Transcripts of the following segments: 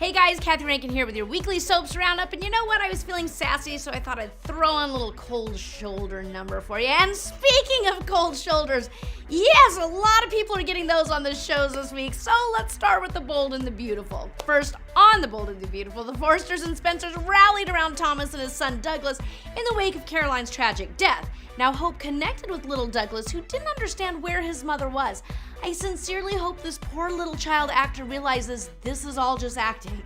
Hey guys, Kathy Rankin here with your weekly soaps roundup, and you know what? I was feeling sassy, so I thought I'd throw on a little cold shoulder number for you. And speaking of cold shoulders, yes, a lot of people are getting those on the shows this week, so let's start with The Bold and the Beautiful. First, on The Bold and the Beautiful, the Forsters and Spencers rallied around Thomas and his son Douglas in the wake of Caroline's tragic death. Now, Hope connected with little Douglas, who didn't understand where his mother was. I sincerely hope this poor little child actor realizes this is all just acting.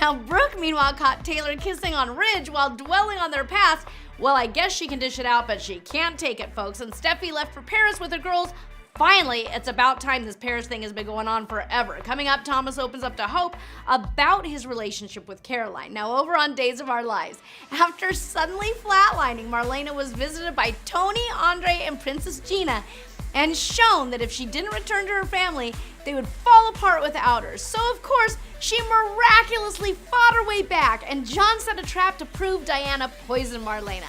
Now, Brooke, meanwhile, caught Taylor kissing on Ridge while dwelling on their past. Well, I guess she can dish it out, but she can't take it, folks. And Steffi left for Paris with her girls. Finally, it's about time. This Paris thing has been going on forever. Coming up, Thomas opens up to Hope about his relationship with Caroline. Now, over on Days of Our Lives, after suddenly flatlining, Marlena was visited by Tony, Andre, and Princess Gina, and shown that if she didn't return to her family, they would fall apart without her. So, of course, she miraculously fought her way back, and John set a trap to prove Diana poisoned Marlena.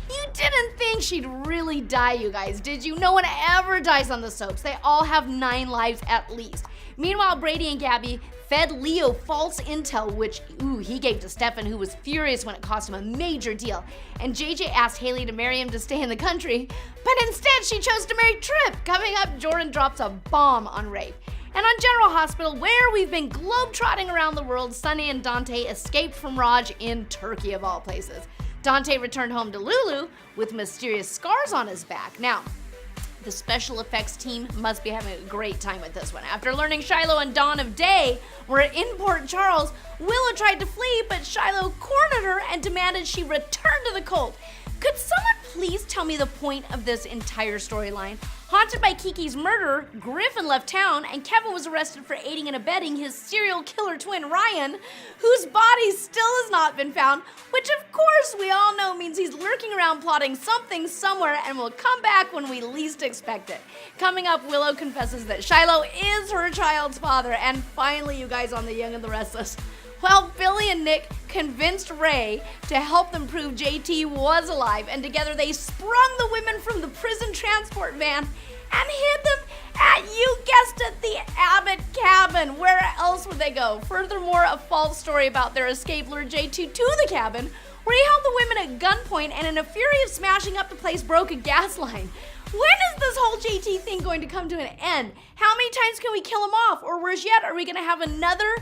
You didn't think she'd really die, you guys, did you? No one ever dies on the soaps. They all have 9 lives at least. Meanwhile, Brady and Gabby fed Leo false intel, which, he gave to Stefan, who was furious when it cost him a major deal. And JJ asked Haley to marry him to stay in the country, but instead she chose to marry Trip. Coming up, Jordan drops a bomb on Rafe. And on General Hospital, where we've been globetrotting around the world, Sunny and Dante escaped from Raj in Turkey, of all places. Dante returned home to Lulu with mysterious scars on his back. Now, the special effects team must be having a great time with this one. After learning Shiloh and Dawn of Day were in Port Charles, Willow tried to flee, but Shiloh cornered her and demanded she return to the cult. Could someone please tell me the point of this entire storyline? Haunted by Kiki's murder, Griffin left town, and Kevin was arrested for aiding and abetting his serial killer twin Ryan, whose body still has not been found, which of course we all know means he's lurking around plotting something somewhere and will come back when we least expect it. Coming up, Willow confesses that Shiloh is her child's father, and finally, you guys on The Young and the Restless. Well, Billy and Nick convinced Ray to help them prove JT was alive, and together they sprung the women from the prison transport van and hid them at, you guessed it, the Abbott cabin. Where else would they go? Furthermore, a false story about their escape lured JT to the cabin, where he held the women at gunpoint and in a fury of smashing up the place broke a gas line. When is this whole JT thing going to come to an end? How many times can we kill him off? Or worse yet, are we going to have another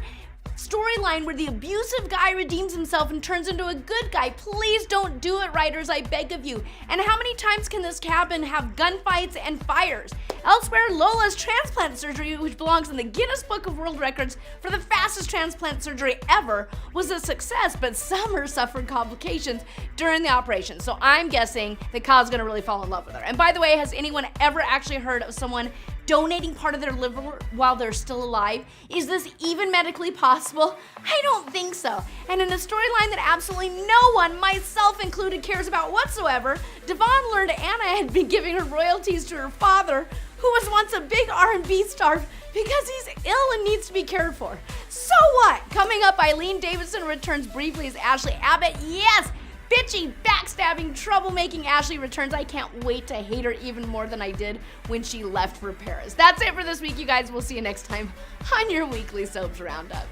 storyline where the abusive guy redeems himself and turns into a good guy? Please don't do it, writers, I beg of you. And how many times can this cabin have gunfights and fires? Elsewhere, Lola's transplant surgery, which belongs in the Guinness Book of World Records for the fastest transplant surgery ever, was a success, but Summer suffered complications during the operation. So I'm guessing that Kyle's gonna really fall in love with her. And by the way, has anyone ever actually heard of someone donating part of their liver while they're still alive? Is this even medically possible? I don't think so. And in a storyline that absolutely no one, myself included, cares about whatsoever, Devon learned Anna had been giving her royalties to her father, who was once a big R&B star, because he's ill and needs to be cared for. So what? Coming up, Eileen Davidson returns briefly as Ashley Abbott. Yes! Bitchy, backstabbing, troublemaking Ashley returns. I can't wait to hate her even more than I did when she left for Paris. That's it for this week, you guys. We'll see you next time on your weekly soaps roundup.